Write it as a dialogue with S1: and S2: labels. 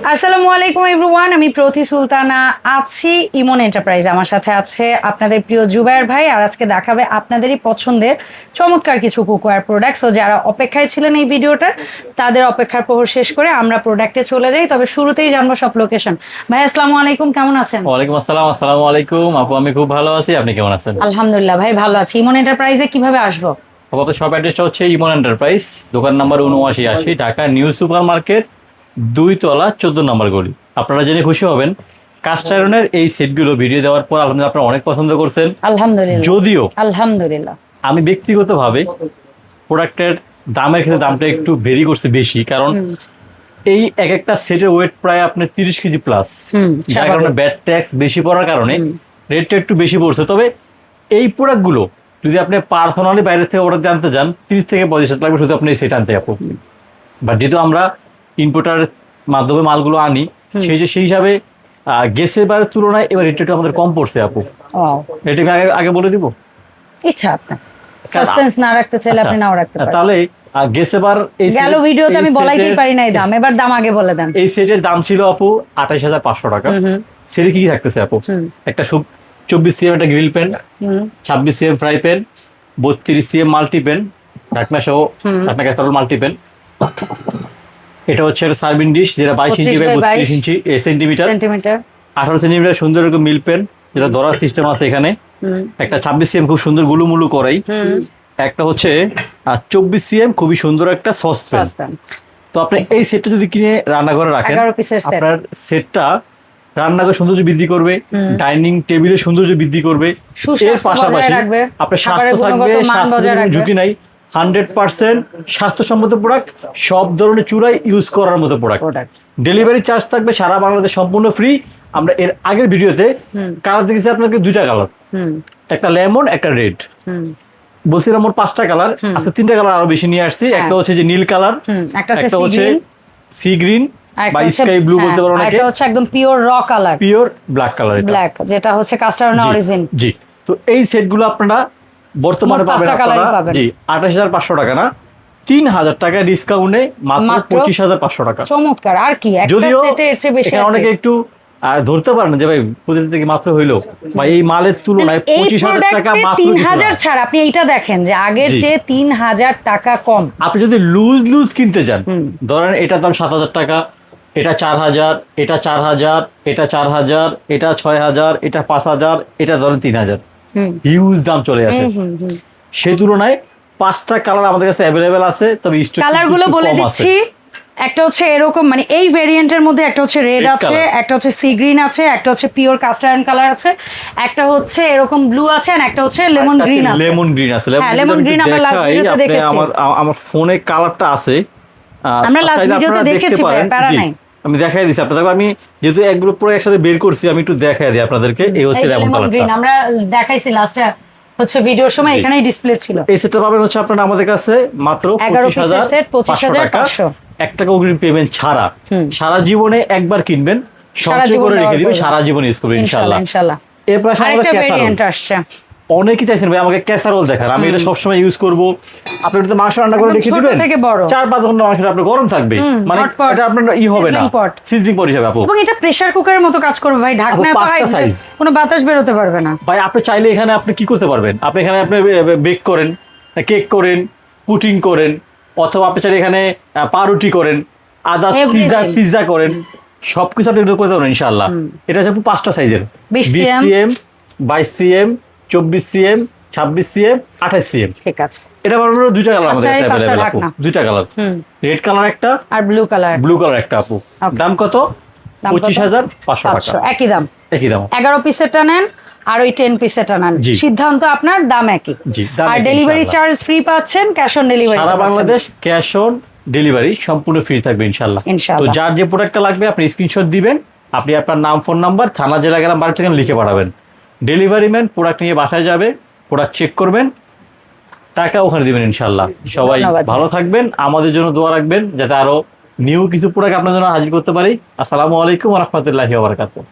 S1: আসসালামু আলাইকুম এভরিওয়ান, আমি প্রতি সুলতানা আছি ইমন এন্টারপ্রাইজ। আমার সাথে আছে আপনাদের প্রিয় জুবায়ের ভাই, আর আজকে দেখাবে আপনাদেরই পছন্দের চমৎকার কিছু কুকওয়্যার প্রোডাক্টস। যারা অপেক্ষায় ছিলেন এই ভিডিওটার, তাদের অপেক্ষার প্রহর শেষ করে আমরা প্রোডাক্টে চলে যাই। তবে শুরুতেই জানবো সব লোকেশন। ভাই আসসালামু আলাইকুম, কেমন আছেন?
S2: ওয়ালাইকুম আসসালাম। আসসালামু আলাইকুম আপু, আমি খুব ভালো আছি, আপনি কেমন আছেন?
S1: আলহামদুলিল্লাহ ভাই, ভালো আছি। ইমন এন্টারপ্রাইজে কিভাবে আসবো?
S2: আপনাদের শপ অ্যাড্রেসটা হচ্ছে ইমন এন্টারপ্রাইজ, দোকান number 7980, Dhaka new super market, 2 তলা 14 নম্বর গলি। আপনারা জেনে খুশি হবেন, কাস্ট আয়রনের এই সেটগুলো ভিডিও দেওয়ার পর আলহামদুলিল্লাহ আপনারা অনেক পছন্দ করছেন।
S1: আলহামদুলিল্লাহ।
S2: যদিও
S1: আলহামদুলিল্লাহ
S2: আমি ব্যক্তিগতভাবে প্রোডাক্টের দামের ক্ষেত্রে দামটা একটু ভেরি করছে বেশি, কারণ এই এক একটা সেটের ওয়েট প্রায় আপনার 30 কেজি প্লাস, যার কারণে ব্যাট ট্যাক্স বেশি পড়ার কারণে রেটটা একটু বেশি পড়ছে। তবে এই প্রোডাক্টগুলো যদি আপনি পার্সোনালি বাইরে থেকে অর্ডার দিয়ে আনতে যান, 30 থেকে 35 লাগবে শুধু আপনি এই সেট আনতে আপু। বাট যেহেতু আমরা ইম্পোর্টারের মাধ্যমে মালগুলো আনি, সেই হিসাবে গ্যাসের বারের তুলনায় এবার রেটটা একটু আমাদের কম পড়ছে আপু। এটা আগে বলে দিব,
S1: ইচ্ছা আপনার সাসপেন্স না রাখতে চাইলে আপনি নাও রাখতে পারেন।
S2: তাহলে গেসেবার এই
S1: গেল ভিডিওতে আমি বলাইতেই পারি নাই দাম, এবার দাম আগে বলে দেন।
S2: এই সেটের দাম ছিল আপু 28500 টাকা। সেটে কি থাকতেছে আপু? একটা 24 সিএম একটা grill pan, 26 CM fry pan, 32 CM multi pan, ঢাকনা সহ ঢাকনা ক্যাসারোল মাল্টি পেন। এটা হচ্ছে সার্ভিং ডিশ, যেটা 22 inch by 32 inch centimetre, 18 centimetre সুন্দর একটা মিল পেন, যেটা ধরার সিস্টেম আছে এখানে। একটা 26 সিএম খুব সুন্দর গুলুমুলু করাই। একটা হচ্ছে 24 সিএম খুবই সুন্দর একটা সস প্যান। তো আপনি এই সেটটা যদি কিনে রান্নাঘরে রাখেন, আপনার সেটটা রান্নাঘর সৌন্দর্য বৃদ্ধি করবে, ডাইনিং টেবিলের সৌন্দর্য বৃদ্ধি করবে, এর পাশাপাশি আপনার স্বাস্থ্য থাকবে, স্বাস্থ্য ঝুঁকি নাই। 100% স্বাস্থ্যসম্মত প্রোডাক্ট, সব ধরনের চুলায় ইউজ করার মতো প্রোডাক্ট। ডেলিভারি চার্জ থাকবে সারা বাংলাদেশ সম্পূর্ণ ফ্রি। আমরা এর আগের ভিডিওতে কালার দেখেছি আপনাকে 2টা কালার, একটা লেমন একটা রেড। বলছিলাম মোট 5টা কালার আছে, 3টা কালার আরো বেশি নিয়ে আসছি। একটা হচ্ছে যে নীল কালার, একটা হচ্ছে সি গ্রিন বা স্কাই ব্লু বলতে পারো অনেকে,
S1: একটা হচ্ছে একদম পিওর র colour,
S2: pure black colour,
S1: black যেটা হচ্ছে কাস্ট আয়রন অরিজিন।
S2: জি, তো এই সেটগুলো আপনারা বর্তমানে পাবেন জি 28500 টাকা না, 3000 টাকা ডিসকাউন্টে মাত্র 25500 টাকা।
S1: চমৎকার। আর কি একটা সেটে এর চেয়ে বেশি?
S2: অনেকে একটু ধরতে পারেন যে ভাই প্রতিদিন থেকে মাত্র হইলো, ভাই এই মালের তুলনায় 25000 টাকা মাত্র
S1: 3000 ছাড়। আপনি এইটা দেখেন যে আগের চেয়ে 3000 টাকা কম।
S2: আপনি যদি লুজ কিনতে যান, ধরেন এটার দাম 7000 টাকা, এটা 4000, এটা 4000, এটা 4000, এটা 6000, এটা 5000, এটা ধরেন 3000, হিউজ দাম চলে আসে। সেই তুলনায় 5টা কালার আমাদের কাছে অ্যাভেলেবেল আছে, তবে
S1: কালারগুলো বলে দিচ্ছি। একটা হচ্ছে এরকম, মানে এই ভেরিয়েন্টের মধ্যে একটা হচ্ছে রেড আছে, একটা হচ্ছে সি গ্রিন আছে, একটা হচ্ছে পিওর কাস্ট আয়রন কালার আছে, একটা হচ্ছে এরকম ব্লু আছে, আর একটা হচ্ছে লেমন গ্রিন আছে।
S2: লেমন গ্রিন আছে,
S1: হ্যাঁ লেমন গ্রিন আমরা লাস্ট ভিডিওতে দেখেছি।
S2: আমার ফোনে কালারটা আছে,
S1: আমরা লাস্ট ভিডিওতে দেখেছি, প্যারা নাই,
S2: আমি দেখাই দিছি আপনাদের। আমি যেহেতু এক গ্রুপ পুরো একসাথে বের করছি, আমি একটু দেখাই দিই আপনাদেরকে। এই হচ্ছে লেমন কালারটা, আমরা
S1: দেখাইছি লাস্টে হচ্ছে ভিডিওর সময়, এখানেই ডিসপ্লে ছিল।
S2: এই সেটটা পাবেন হচ্ছে আপনারা আমাদের কাছে মাত্র
S1: 25500।
S2: 1 টাকা অগ্রিম পেমেন্ট ছাড়া, সারা জীবনে একবার কিনবেন, সঞ্চয় করে রেখে দিবেন, সারা জীবন ইউজ করবেন ইনশাআল্লাহ। এরপর
S1: আরেকটা ভেরিয়েন্ট আসছে,
S2: অনেকেই চাইছেন ভাই আমাকে ক্যাসারোল দেখান, আমি এটা সবসময় ইউজ করবো। আপনি এটা মাংস রান্না করে রেখে দিবেন, 4-5 ঘন্টা মাংসটা আপনার গরম থাকবে, মানে এটা আপনার হবে না, সিজনিং পট হিসেবে আপু।
S1: এবং এটা প্রেসার কুকারের মতো কাজ করবে ভাই, ঢাকনা পায়, কোনো বাতাস বের হতে পারবে না
S2: ভাই। আপনি চাইলে এখানে আপনি কি করতে পারবেন, আপনি এখানে আপনি বেক করেন, কেক করেন, পুটিং করেন, অথবা আপনি চাইলে এখানে পাউরুটি করেন, আদার্স পিৎজা করেন, সবকিছু আপনি করতে পারবেন ইনশাআল্লাহ। এটা হচ্ছে 5টা সাইজের, 20 CM, 22 CM, 24 CM, 26 CM, 28 CM.
S1: ঠিক আছে,
S2: এটা বড় 2টা কালার আমাদের কাছে अवेलेबल আপু, 2টা কালার, রেড কালার একটা আর ব্লু কালার একটা আপু। দাম কত? 25500 টাকা।
S1: একই দাম 11 পিসেরটা নেন আর ওই 10 পিসেরটা নেন, সিদ্ধান্ত আপনার, দাম একই। আর ডেলিভারি চার্জ ফ্রি পাচ্ছেন, ক্যাশ অন ডেলিভারি
S2: সারা বাংলাদেশ ক্যাশ অন ডেলিভারি সম্পূর্ণ ফ্রি থাকবে ইনশাআল্লাহ। তো যার যে প্রোডাক্টটা লাগবে আপনি স্ক্রিনশট দিবেন, আপনি আপনার নাম, ফোন নাম্বার, থানা, জেলা, গ্রাম, বাড়ি থেকে লিখে পাঠাবেন। ডেলিভারি ম্যান প্রোডাক্ট নিয়ে বাসায় যাবে, প্রোডাক্ট চেক করবেন, টাকা ওখানে দিবেন ইনশাআল্লাহ। সবাই ভালো থাকবেন, আমাদের জন্য দোয়া রাখবেন যাতে আরো নিউ কিছু প্রোডাক্ট আপনার জন্য হাজির করতে পারি। আসসালামু আলাইকুম ওয়া রাহমাতুল্লাহি ওয়া বারাকাতুহু।